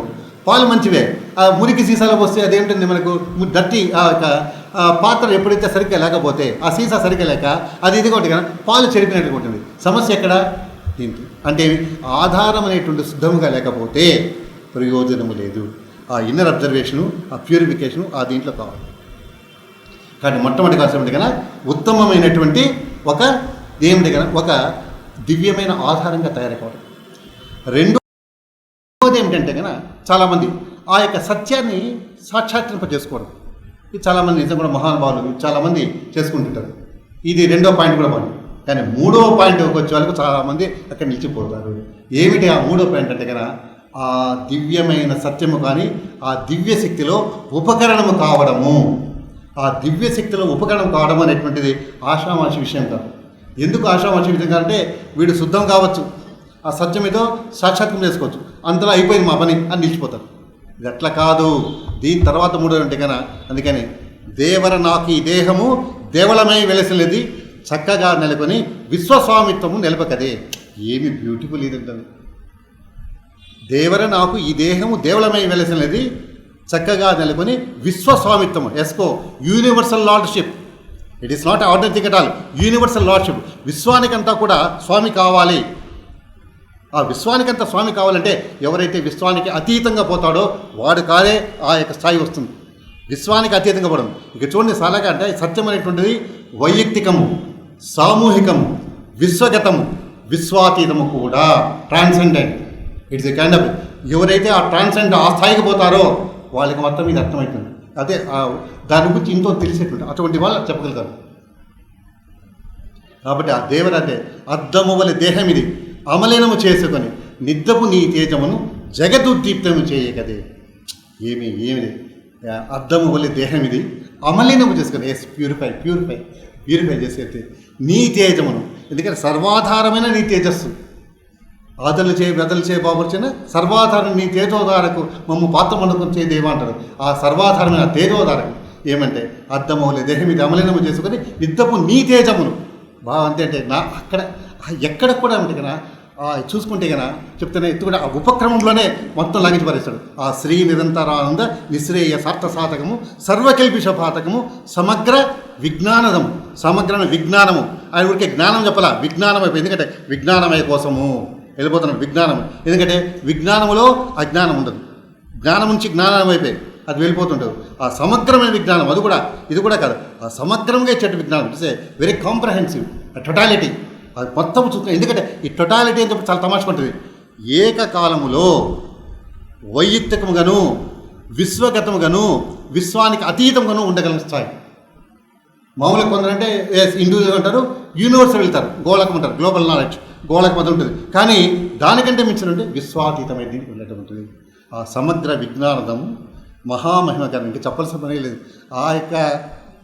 పాలు మంచివే, ఆ మురికి సీసాలో వస్తే అదేమిటండి మనకు డర్టీ, ఆ పాత్ర ఎప్పుడైతే సరిగ్గా లేకపోతే, ఆ సీసా సరిగ్గా లేక అది ఇది ఒకటి కానీ పాలు చెడిపినట్టు ఉంటుంది. సమస్య ఎక్కడ? దీంట్లో అంటే ఆధారం అనేటువంటి శుద్ధముగా లేకపోతే ప్రయోజనము లేదు. ఆ ఇన్నర్ అబ్జర్వేషను, ఆ ప్యూరిఫికేషను ఆ దీంట్లో కావాలి. కాబట్టి మొట్టమొదటి కాల్సిన కన్నా ఉత్తమమైనటువంటి ఒక ఏమిటి కన్నా ఒక దివ్యమైన ఆధారంగా తయారైపోవడం. రెండోది ఏమిటంటే కన్నా చాలామంది ఆ యొక్క సత్యాన్ని సాక్షాత్కరింప చేసుకోవడం. ఇది చాలామంది నిజం కూడా మహానుభావులు చాలామంది చేసుకుంటుంటారు. ఇది రెండో పాయింట్ కూడా బాగుంది. కానీ మూడో పాయింట్ వచ్చే వాళ్ళకు చాలామంది అక్కడ నిలిచిపోతారు. ఏమిటి ఆ మూడో పాయింట్ అంటే కన్నా ఆ దివ్యమైన సత్యము కానీ ఆ దివ్య శక్తిలో ఉపకరణము కావడము. ఆ దివ్య శక్తిలో ఉపకరణం కావడం అనేటువంటిది ఆషామాషి విషయం కాదు. ఎందుకు ఆషామాషి విషయం అంటే వీడు శుద్ధం కావచ్చు, ఆ సత్యం ఏదో సాక్షాత్కరం చేసుకోవచ్చు, అంతలో అయిపోయింది మా పని అని నిలిచిపోతారు. ఇది అట్లా కాదు. దీని తర్వాత మూడో అంటే కన్నా అందుకని దేవర నాకు ఈ దేహము దేవళమై వెలసినది చక్కగా నెలకొని విశ్వస్వామిత్వము నిలపకదే. ఏమి బ్యూటిఫుల్ ఇదంటే, దేవర నాకు ఈ దేహము దేవళమై వెలసినది చక్కగా నెలకొని విశ్వస్వామిత్వము, ఎస్కో universal lordship. It is not order thing at all, universal lordship. విశ్వానికంతా కూడా స్వామి కావాలి. ఆ విశ్వానికంతా స్వామి కావాలంటే ఎవరైతే విశ్వానికి అతీతంగా పోతాడో వాడు కాదే ఆ యొక్క స్థాయి వస్తుంది. విశ్వానికి అతీతంగా పడడం. ఇక చూడండి సాలాగా అంటే సత్యం అనేటువంటిది వైయక్తికము, సామూహికము, విశ్వగతము, విశ్వాతీతము కూడా, transcendent. It's a kind of ఎవరైతే ఆ ట్రాన్సెండ్ ఆ స్థాయికి పోతారో వాళ్ళకి మొత్తం ఇది అర్థమవుతుంది. అదే దాని గురించి ఇంతో తెలిసేటువంటి అటువంటి వాళ్ళు చెప్పగలుగుతారు. కాబట్టి ఆ దేవరాదే అద్దము వలె దేహం ఇది అమలినము చేసుకొని నిద్దపు నీ తేజమును జగదుద్దీప్తము చేయకదే. ఏమి అద్దము వలె దేహం ఇది అమలినము చేసుకొని ఎస్ ప్యూరిఫై చేసేది నీ తేజమును. ఎందుకంటే సర్వాధారమైన నీ తేజస్సు, ఆదలు చేయి బెదలు చేయి బాబుర్చిన సర్వాధారం నీ తేజోధారకు మమ్మ పాత్రమందుకొని చేయదేవా అంటారు. ఆ సర్వాధారమైన తేజోధారకు ఏమంటే అద్దము వలె దేహం ఇది అమలినము చేసుకొని నిద్దపు నీ తేజమును బాగా అంటే నా అక్కడ ఎక్కడ కూడా అంటే కదా చూసుకుంటే కదా చెప్తేనే ఎత్తు కూడా ఆ ఉపక్రమంలోనే మొత్తం లాగించి పారేస్తాడు. ఆ శ్రీ నిరంతరానంద నిశ్రేయ సార్థసాధకము సర్వకల్పిషపాతకము సమగ్ర విజ్ఞానదము. సమగ్ర విజ్ఞానము ఆయన ఊరికే జ్ఞానం చెప్పాలా, విజ్ఞానం అయిపోయి. ఎందుకంటే విజ్ఞానమయ కోసము వెళ్ళిపోతున్నాడు విజ్ఞానం. ఎందుకంటే విజ్ఞానములో అజ్ఞానం ఉండదు, జ్ఞానం నుంచి జ్ఞానం అయిపోయి అది వెళ్ళిపోతుంటుంది. ఆ సమగ్రమైన విజ్ఞానం అది కూడా ఇది కూడా కాదు, ఆ సమగ్రంగా ఇచ్చేట విజ్ఞానం. It's a very comprehensive totality. అది మొత్తం చూసుకుని ఎందుకంటే ఈ టొటాలిటీ అని చెప్పి చాలా తమాషకుంటుంది. ఏకకాలములో వైయక్తికముగాను విశ్వగతముగాను విశ్వానికి అతీతంగాను ఉండగలిగిన స్థాయి. మామూలుగా కొందరంటే ఇండివిజువల్ అంటారు, యూనివర్సల్ వెళ్తారు, గోళకం అంటారు, గ్లోబల్ నాలెడ్జ్ గోళకం అది ఉంటుంది. కానీ దానికంటే మించిన అంటే విశ్వాతీతమైన దీనికి వెళ్ళటం ఉంటుంది. ఆ సమగ్ర విజ్ఞానదం మహామహిమ గారు ఇంకా చెప్పాల్సిన పని లేదు. ఆ యొక్క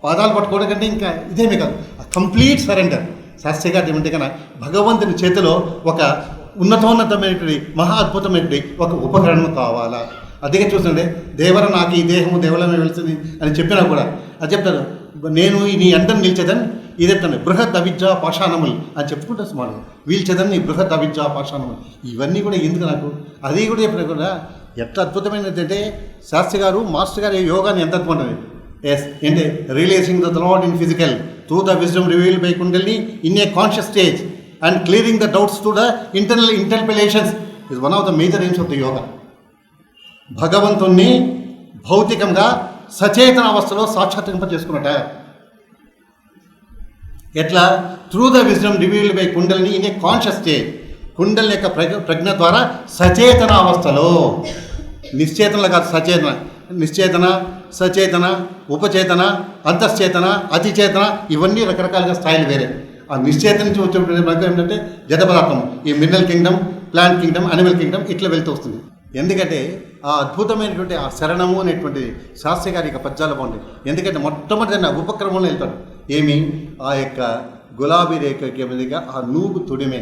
పాదాలు పట్టుకోవడం కంటే ఇంకా ఇదేమీ కాదు, ఆ కంప్లీట్ సరెండర్. శాస్త్రి గారు ఏమంటే కన్నా భగవంతుని చేతిలో ఒక ఉన్నతోన్నతమైనటువంటి మహా అద్భుతమైనటువంటి ఒక ఉపకరణం కావాలా. అదిగా చూస్తుండే దేవర నాకు ఈ దేహము దేవలమే వెళ్తుంది అని చెప్పినా కూడా అది చెప్తారు, నేను నీ అంటను నిలిచేదని ఇది చెప్తాను బృహత్ అవిద్యా పాషాణములు అని చెప్పుకుంటా సుమారు వీల్చేదని నీ బృహత్ అవిద్యా పాషాణములు. ఇవన్నీ కూడా ఎందుకు నాకు అది కూడా చెప్పినా కూడా ఎంత అద్భుతమైనది అంటే శాస్త్రి గారు మాస్టర్ గారు యోగాన్ని ఎంత అద్భుతమైనది. ఎస్ ఏంటే realizing the lord in physical through the wisdom revealed by kundalini in a conscious stage and clearing the doubts to the internal interpellations is one of the major aims of the yoga. భగవంతుణ్ణి భౌతికంగా సచేతన అవస్థలో సాక్షాత్కరింప చేసుకున్నట. ఎట్లా? Through the wisdom revealed by kundalini in a conscious stage. కుండలి యొక్క ప్రజ్ఞ ద్వారా సచేతన అవస్థలో, నిశ్చేతనలో కాదు సచేతన, నిశ్చేతన సచేతన ఉపచేతన అంతశ్చేతన అతిచేతన ఇవన్నీ రకరకాలుగా స్థాయిలు వేరే. ఆ నిశ్చేతన నుంచి వచ్చే ఏంటంటే జడ పదార్థం, ఈ mineral Kingdom, plant Kingdom, animal Kingdom ఇట్లా వెళ్తూ వస్తుంది. ఎందుకంటే ఆ అద్భుతమైనటువంటి ఆ శరణము అనేటువంటి శాస్త్రి గారి యొక్క పద్యాలు బాగుంటాయి. ఎందుకంటే మొట్టమొదటి ఉపక్రమంలో వెళ్తాడు. ఏమి? ఆ యొక్క గులాబీ రేఖకి మీదుగా ఆ నూగు తొడిమే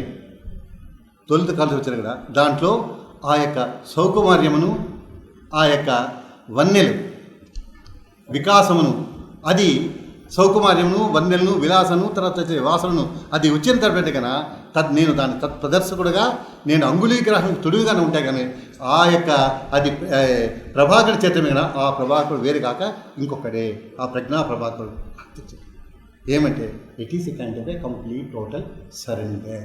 తొలుత కలిసి వచ్చారు కదా, దాంట్లో ఆ యొక్క సౌకుమార్యమును, ఆ యొక్క వన్నెలు వికాసమును, అది సౌకుమార్యమును, వన్నెలను, విలాసను, తర్వాత వాసనను అది వచ్చిన తర్వాత కన్నా నేను దాని ప్రదర్శకుడుగా నేను అంగుళీగ్రహం తొడుగుగానే ఉంటాయి. కానీ ఆ యొక్క అది ప్రభాకర్ చేతమే కదా, ఆ ప్రభాకరుడు వేరు కాక ఇంకొకడే, ఆ ప్రజ్ఞా ప్రభాకరుడు. ఏమంటే it is a kind of A complete total surrender.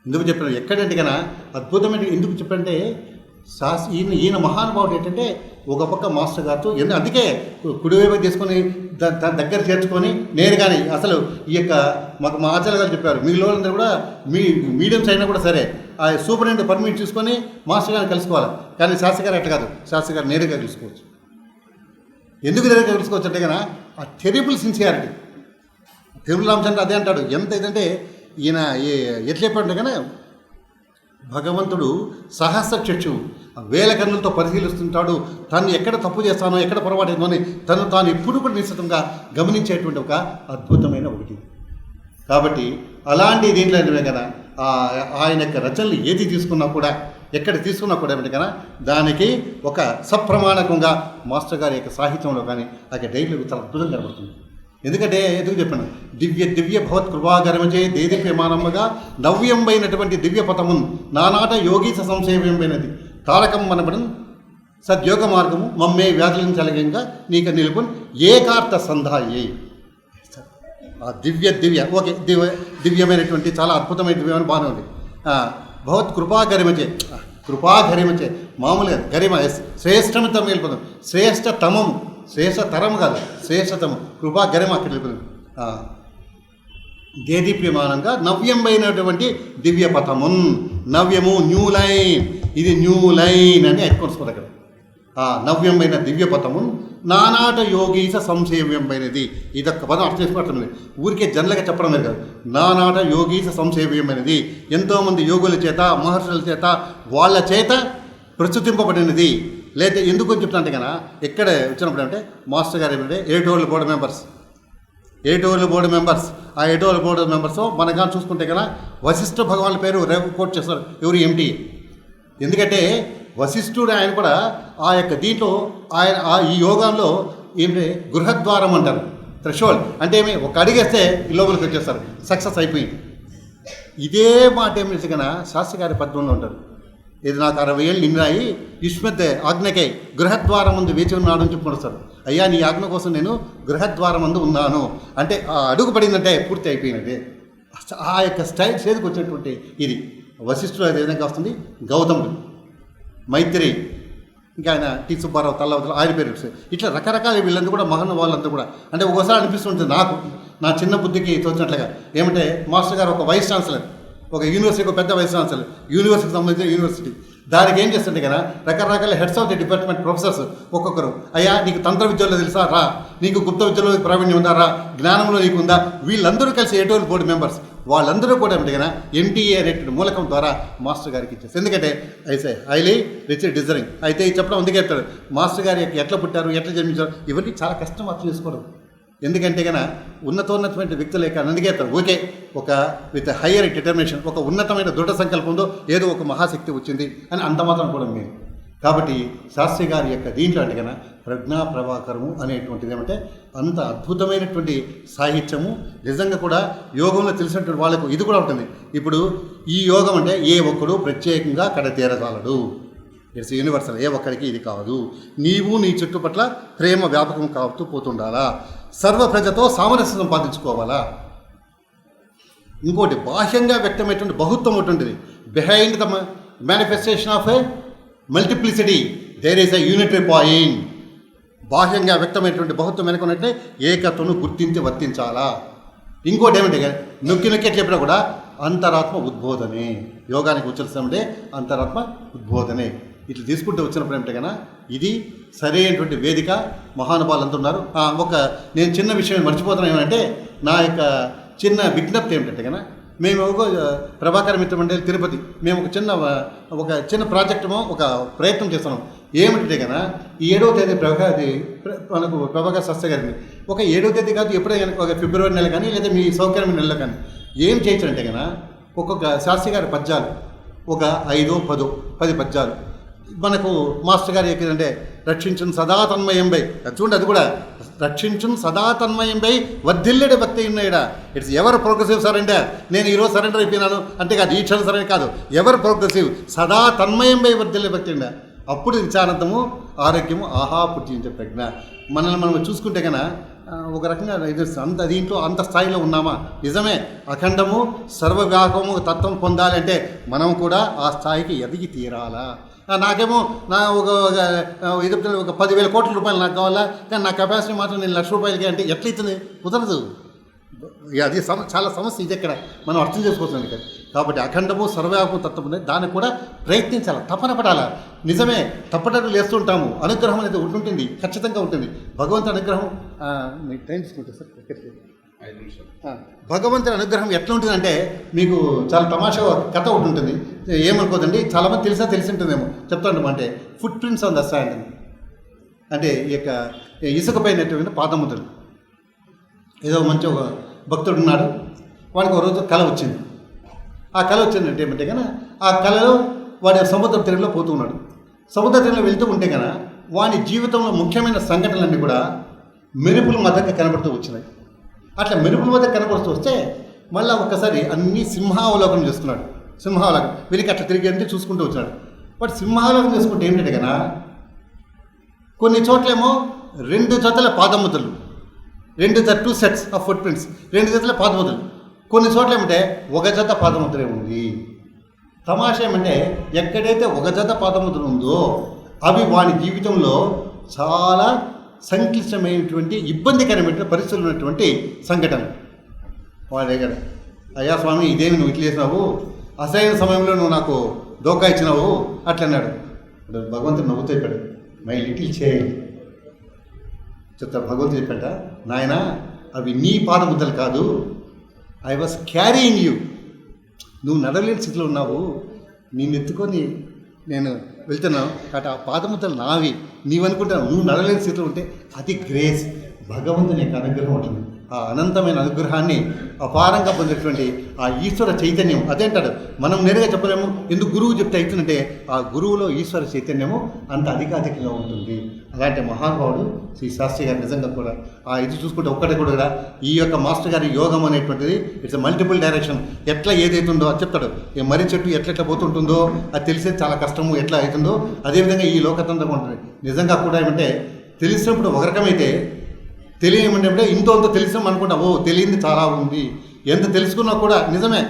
ఎందుకు చెప్పాను ఎక్కడంటే కన్నా అద్భుతమైన, ఎందుకు చెప్పంటే ఈయన మహానుభావుడు ఏంటంటే ఒక పక్క మాస్టర్ గారితో అందుకే కుడివైపు తీసుకొని దగ్గర చేర్చుకొని నేరుగానే అసలు ఈ యొక్క మా ఆచార్య గారు చెప్పారు, మీలో కూడా మీడియంస్ అయినా కూడా సరే ఆ సూపరింటెండెంట్ పర్మిట్ చూసుకొని మాస్టర్ గారిని కలుసుకోవాలి. కానీ శాస్త్రి గారు అట్లా కాదు, శాస్త్రి గారు నేరుగా కలుసుకోవచ్చు. ఎందుకు నేరుగా కలుసుకోవచ్చు అంటే కన్నా ఆ టెరిబుల్ సిన్సియారిటీ. తిరుమల రామచంద్ర అదే అంటాడు, ఎంత ఇదంటే ఈయన ఎట్లా చెప్పాడంటే కన్నా భగవంతుడు సహస్ర చక్షు వేల కన్నులతో పరిశీలిస్తుంటాడు. తను ఎక్కడ తప్పు చేస్తానో, ఎక్కడ పొరపాటు అని తాను ఎప్పుడు కూడా నిశ్చితంగా గమనించేటువంటి ఒక అద్భుతమైన ఒకటి. కాబట్టి అలాంటి దీంట్లో ఏంటంటే కదా ఆయన యొక్క రచనలు ఏది తీసుకున్నా కూడా, ఎక్కడ తీసుకున్నా కూడా ఏమంటే కదా దానికి ఒక సప్రమాణకంగా మాస్టర్ గారి యొక్క సాహిత్యంలో కానీ ఆ యొక్క డైరీలో చాలా అద్భుతంగా కనబడుతుంది. ఎందుకంటే ఎందుకు చెప్పాను, దివ్య భవత్ కృపాగరమచే దేదీప్యమానమ్మగా నవ్యంబైనటువంటి దివ్య పథమున్ నానాట యోగీస సంశయమైనది తారకం మనబడం సద్యోగ మార్గము మమ్మే వ్యాధులను చలగంగా నీకు నిలుపుని ఏకార్థ సంధాయే. ఆ దివ్యమైనటువంటి చాలా అద్భుతమైన దివ్యమైన బాగానే ఉంది. భవత్ కృపాగరిమచే మామూలుగా గరిమ శ్రేష్టమితం వెళ్ళిపోతాం, శ్రేష్టతరం కాదు, శ్రేష్టతము కృపా గరిమ అక్కడ వెళ్ళిపోతుంది. దేదీప్యమానంగా నవ్యంబైనటువంటి దివ్య పథమున్, నవ్యము న్యూ లైన్, ఇది న్యూ లైన్ అని ఎత్తుకొస్తుంది అక్కడ. నవ్యంబైన దివ్య పథమున్ నానాట యోగీస సంసేవ్యంబైనది, ఇదొక్క పదం అర్థం చేసుకోవట్లేదు, ఊరికే జనరల్గా చెప్పడం లేదు కదా. నానాట యోగీస సంసేవ్యమైనది, ఎంతోమంది యోగుల చేత మహర్షుల చేత వాళ్ళ చేత ప్రస్తుతింపబడినది. లేదా ఎందుకు చెప్తానంటే కన్నా ఎక్కడ వచ్చినప్పుడు అంటే మాస్టర్ గారు ఏమంటే 8 బోర్డు మెంబర్స్, 8 బోర్డు మెంబర్స్, ఆ 8 బోర్డు మెంబర్స్ మనగా చూసుకుంటే కదా వశిష్ఠ భగవాన్ పేరు కోట్ చేస్తారు, ఎవరు ఎంటీ. ఎందుకంటే వశిష్ఠుడు ఆయన కూడా ఆ యొక్క దీంట్లో ఆయన ఈ యోగంలో ఏమిటి గృహద్వారం అంటారు, థ్రెషోల్డ్ అంటే ఏమి ఒక అడిగేస్తే లోపలికి వచ్చేస్తారు, సక్సెస్ అయిపోయింది. ఇదే మాట ఏమిటి కన్నా శాస్త్రి గారి పద్మంలో ఉంటారు, ఇది నాకు 60 ఏళ్ళు నిండాయి యుష్మత్ ఆజ్ఞకై గృహద్వారం ముందు వేచి ఉన్నాడు అని చెప్పుకొస్తారు. అయ్యా నీ ఆజ్ఞ కోసం నేను గృహద్వారం ముందు ఉన్నాను అంటే ఆ అడుగు పడిందంటే పూర్తి అయిపోయినది. ఆ యొక్క స్టైల్ చేతికి వచ్చేటువంటి ఇది వశిష్ఠుడు అదే విధంగా వస్తుంది. గౌతముడు, మైత్రి, ఇంకా ఆయన టి సుబ్బారావు తల్లవతలు ఆయన పేరు ఇట్లా రకరకాల వీళ్ళంతా కూడా వాళ్ళంతా కూడా అంటే ఒకసారి అనిపిస్తుంటుంది నాకు నా చిన్న బుద్ధికి తోచినట్లుగా. ఏమంటే మాస్టర్ గారు ఒక వైస్ ఛాన్సలర్, ఒక యూనివర్సిటీకి ఒక పెద్ద వైస్ ఛాన్సలర్, యూనివర్సిటీకి సంబంధించిన యూనివర్సిటీ, దానికి ఏం చేస్తుంటే కదా రకరకాల heads of the department professors ఒక్కొక్కరు, అయ్యా నీకు తంత్ర విద్యలో తెలుసా రా, నీకు గుప్త విద్యలో ప్రావీణ్యం ఉందా రా, జ్ఞానంలో నీకు ఉందా, వీళ్ళందరూ కలిసి 8 బోర్డు మెంబర్స్ వాళ్ళందరూ కూడా ఏమిటి కదా ఎన్టీఏ రేటెడ్ మూలకం ద్వారా మాస్టర్ గారికి ఇచ్చేసి. ఎందుకంటే అయితే హైలీ రిచ్ డిజైరింగ్ అయితే చెప్పడం అందుకే చెప్తాడు మాస్టర్ గారి ఎట్లా పుట్టారు, ఎట్లా జన్మించారు, ఇవన్నీ చాలా కష్టం అర్థం చేసుకోవడం. ఎందుకంటే కన్నా ఉన్నతోన్నతమైన వ్యక్తులే కానీ అందుకే ఓకే ఒక విత్ హయ్యర్ డిటర్మినేషన్, ఒక ఉన్నతమైన దృఢ సంకల్పంతో ఏదో ఒక మహాశక్తి వచ్చింది అని అంత మాత్రం కూడా మేము. కాబట్టి శాస్త్రి గారి యొక్క దీంట్లో అంటే కన్నా ప్రజ్ఞా ప్రభాకరము అనేటువంటిది ఏమంటే అంత అద్భుతమైనటువంటి సాహిత్యము. నిజంగా కూడా యోగంలో తెలిసినటువంటి వాళ్ళకు ఇది కూడా ఉంటుంది. ఇప్పుడు ఈ యోగం అంటే ఏ ఒక్కడు ప్రత్యేకంగా కడతీరగలడు, ఇట్స్ యూనివర్సల్, ఏ ఒక్కడికి ఇది కాదు. నీవు నీ చుట్టుపట్ల ప్రేమ వ్యాపకం కావుతూ పోతుండాలా, సర్వ ప్రజతో సామరస్యం సంపాదించుకోవాలా. ఇంకోటి బాహ్యంగా వ్యక్తమైనటువంటి బహుత్వం ఉంటుంది, behind the manifestation of a multiplicity there is a unitary point. బాహ్యంగా వ్యక్తమైనటువంటి బహుత్వం వెనుకున్నట్లే ఏకత్వను గుర్తించి వర్తించాలా. ఇంకోటి ఏమంటే నొక్కి ఎట్లా చెప్పినా కూడా అంతరాత్మ ఉద్బోధనే, యోగానికి వచ్చినప్పుడే అంతరాత్మ ఉద్బోధనే. ఇట్లా తీసుకుంటూ వచ్చినప్పుడు ఏమిటే కన్నా ఇది సరైనటువంటి వేదిక. మహానుభావులు అంటున్నారు. నేను చిన్న విషయం మర్చిపోతున్నాను ఏమంటే నా యొక్క చిన్న విజ్ఞప్తి ఏమిటంటే కన్నా మేము ఒక ప్రభాకర మిత్ర మండలి తిరుపతి మేము ఒక చిన్న ప్రాజెక్టు ఒక ప్రయత్నం చేస్తున్నాం. ఏమిటంటే కన్నా ఈ 7వ తేదీ మనకు ప్రభాకర్ శాస్త్రి గారిని ఒక 7వ తేదీ కాదు ఎప్పుడైనా ఒక ఫిబ్రవరి నెల కానీ లేదా మీ సౌకర్యమైన నెలలో కానీ ఏం చేయించారంటే కన్నా ఒక్కొక్క శాస్త్రి గారి పద్యాలు ఒక 5, 10 10 పద్యాలు. మనకు మాస్టర్ గారు ఏంటంటే రక్షించును సదా తన్మయంబై, చూడండి అది కూడా రక్షించును సదా తన్మయంబై వర్ధిల్లెడు భక్తి ఉన్నాయిడా. It's ever progressive surrender. నేను ఈరోజు సరెండర్ అయిపోయినాను అంటే కాదు, ఈ క్షణం సరెండర్ కాదు, ఎవర్ ప్రోగ్రెసివ్ సదా తన్మయంబై వర్ధిల్లే భక్తి ఉండ. అప్పుడు నిత్యానందము, ఆరోగ్యము, ఆహా పుట్టించే ప్రజ్ఞ. మనల్ని మనం చూసుకుంటే కన్నా ఒక రకంగా ఇది అంత దీంట్లో అంత స్థాయిలో ఉన్నామా? నిజమే, అఖండము సర్వవ్యాపకము తత్వం పొందాలి అంటే మనం కూడా ఆ స్థాయికి ఎదిగి తీరాలా. నాకేమో నా ఇది ఒక 10,000 కోట్ల రూపాయలు నాకు కావాలా, కానీ నా కెపాసిటీ మాత్రం నేను ₹1,00,000 అంటే ఎట్లయితుంది? కుదరదు. అది చాలా సమస్య. ఇది ఎక్కడ మనం అర్థం చేసుకోవచ్చు ఇక్కడ. కాబట్టి అఖండము సర్వవ్యాపకము తత్వం ఉంది, దానికి కూడా ప్రయత్నించాలి, తపన పడాలా. నిజమే, తప్పటలు లేస్తుంటాము, అనుగ్రహం అనేది ఉంటుంది, ఖచ్చితంగా ఉంటుంది. భగవంతుని అనుగ్రహం మీకు టైం తీసుకుంటే సార్, 5 నిమిషాలు. భగవంతుని అనుగ్రహం ఎట్లా ఉంటుందంటే మీకు చాలా తమాషా కథ ఒకటి ఉంటుంది, ఏమనుకోదండి, చాలామంది తెలిసి ఉంటుందేమో చెప్తాను. అంటే foot prints on the sand, అంటే ఈ యొక్క ఇసుకపైనటువంటి పాదముద్రలు. ఏదో మంచి ఒక భక్తుడు ఉన్నాడు, వాడికి ఒక రోజు కళ వచ్చింది. ఆ కళ వచ్చిందంటే ఏమంటే కన్నా ఆ కళలో వాడి సముద్ర తీరంలో పోతూ ఉన్నాడు. సముద్ర తీరంలో వెళ్తూ ఉంటే కన్నా వాడి జీవితంలో ముఖ్యమైన సంఘటనలన్నీ కూడా మెరుపుల మధ్య కనబడుతూ వచ్చినాయి. అట్లా మెరుపుల మధ్య కనబడుతూ వస్తే మళ్ళీ ఒక్కసారి అన్ని సింహావలోకనం చేస్తున్నాడు. సింహావలోకనం వీరికి అట్లా తిరిగి అంటే చూసుకుంటూ వచ్చినాడు. బట్ సింహావలోకనం చేసుకుంటే ఏమిటంటే కన్నా కొన్ని చోట్లేమో 2 జతల పాదముద్రలు, 2 సెట్స్ ఆఫ్ ఫుట్ ప్రింట్స్, 2 జతల పాదముద్రలు. కొన్ని చోట్ల ఏమంటే 1 జత పాదముద్రే ఉంది. తమాషా ఏమంటే ఎక్కడైతే 1 జత పాదముద్ర ఉందో అవి వాని జీవితంలో చాలా సంక్లిష్టమైనటువంటి ఇబ్బందికరమైన పరిస్థితులు ఉన్నటువంటి సంఘటన. వాడి దగ్గర, అయ్యా స్వామి ఇదేమి నువ్వు ఇట్లా చేసినావు, అసలైన సమయంలో నువ్వు నాకు దోకా ఇచ్చినావు అట్లా అన్నాడు. భగవంతుడు నవ్వుతూ చెప్పాడు, మై లిటిల్ చైల్డ్. చెప్తా భగవంతుడు చెప్పాట, నాయన అవి నీ పాదముద్రలు కాదు, ఐ వాజ్ క్యారీయింగ్ యూ. నువ్వు నడవలేని స్థితిలో ఉన్నావు, నిన్ను ఎత్తుకొని నేను వెళ్తున్నావు కాబట్టి ఆ పాదముద్రలు నావి. నీవనుకుంటావు నువ్వు నడవలేని స్థితిలో ఉంటే అది గ్రేస్, భగవంతుని యొక్క అనుగ్రహం ఉంటుంది. ఆ అనంతమైన అనుగ్రహాన్ని అపారంగా పొందేటువంటి ఆ ఈశ్వర చైతన్యం అదేంటాడు. మనం నేరుగా చెప్పలేము, ఎందుకు గురువు చెప్తే అవుతుందంటే ఆ గురువులో ఈశ్వర చైతన్యము అంత అధికాధికంగా ఉంటుంది. అలాంటి మహానుభావుడు శ్రీ శాస్త్రి గారు. నిజంగా కూడా ఆ ఇది చూసుకుంటే ఒక్కటే కూడా ఈ యొక్క మాస్టర్ గారి యోగం అనేటువంటిది ఇట్స్ మల్టిపుల్ డైరెక్షన్. ఎట్లా ఏదైతుందో అది చెప్తాడు. ఈ మర్రి చెట్టు ఎట్లా పోతుంటుందో అది తెలిసేది చాలా కష్టము, ఎట్లా అవుతుందో అదేవిధంగా ఈ లోకతంత్రం ఉంటుంది. నిజంగా కూడా ఏమంటే తెలిసినప్పుడు ఒక రకమైతే, తెలియమంటే ఇంతో అంత తెలిసాం అనుకుంటా, ఓ తెలియంది చాలా ఉంది. ఎంత తెలుసుకున్నా కూడా నిజమే,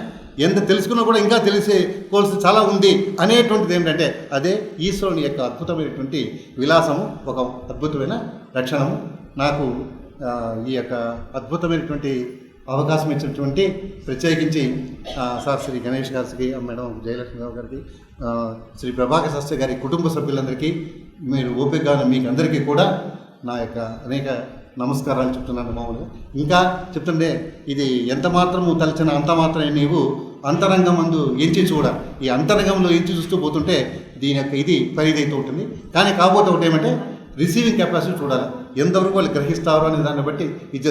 ఎంత తెలుసుకున్నా కూడా ఇంకా తెలిసుకోవాల్సి చాలా ఉంది అనేటువంటిది ఏమిటంటే అదే ఈశ్వరుని యొక్క అద్భుతమైనటువంటి విలాసము, ఒక అద్భుతమైన లక్షణము. నాకు ఈ యొక్క అద్భుతమైనటువంటి అవకాశం ఇచ్చినటువంటి ప్రత్యేకించి సార్ శ్రీ గణేష్ గారికి, మేడం జయలక్ష్మీరావు గారికి, శ్రీ ప్రభాకర్ శాస్త్రి గారి కుటుంబ సభ్యులందరికీ, మీరు ఓపికగా మీకు అందరికీ కూడా నా యొక్క అనేక నమస్కారాలు చెప్తున్నాను. మామూలుగా ఇంకా చెప్తుంటే ఇది ఎంత మాత్రము తలచిన అంత మాత్రమే నీవు అంతరంగం మందు ఎంచి చూడ. ఈ అంతరంగంలో ఎంచి చూస్తూ పోతుంటే దీని యొక్క ఇది ఖరీదైతూ ఉంటుంది. కానీ కాకపోతే ఒకటి ఏమంటే రిసీవింగ్ కెపాసిటీ చూడాలి, ఎంతవరకు వాళ్ళు గ్రహిస్తారు అనే దాన్ని బట్టి ఇది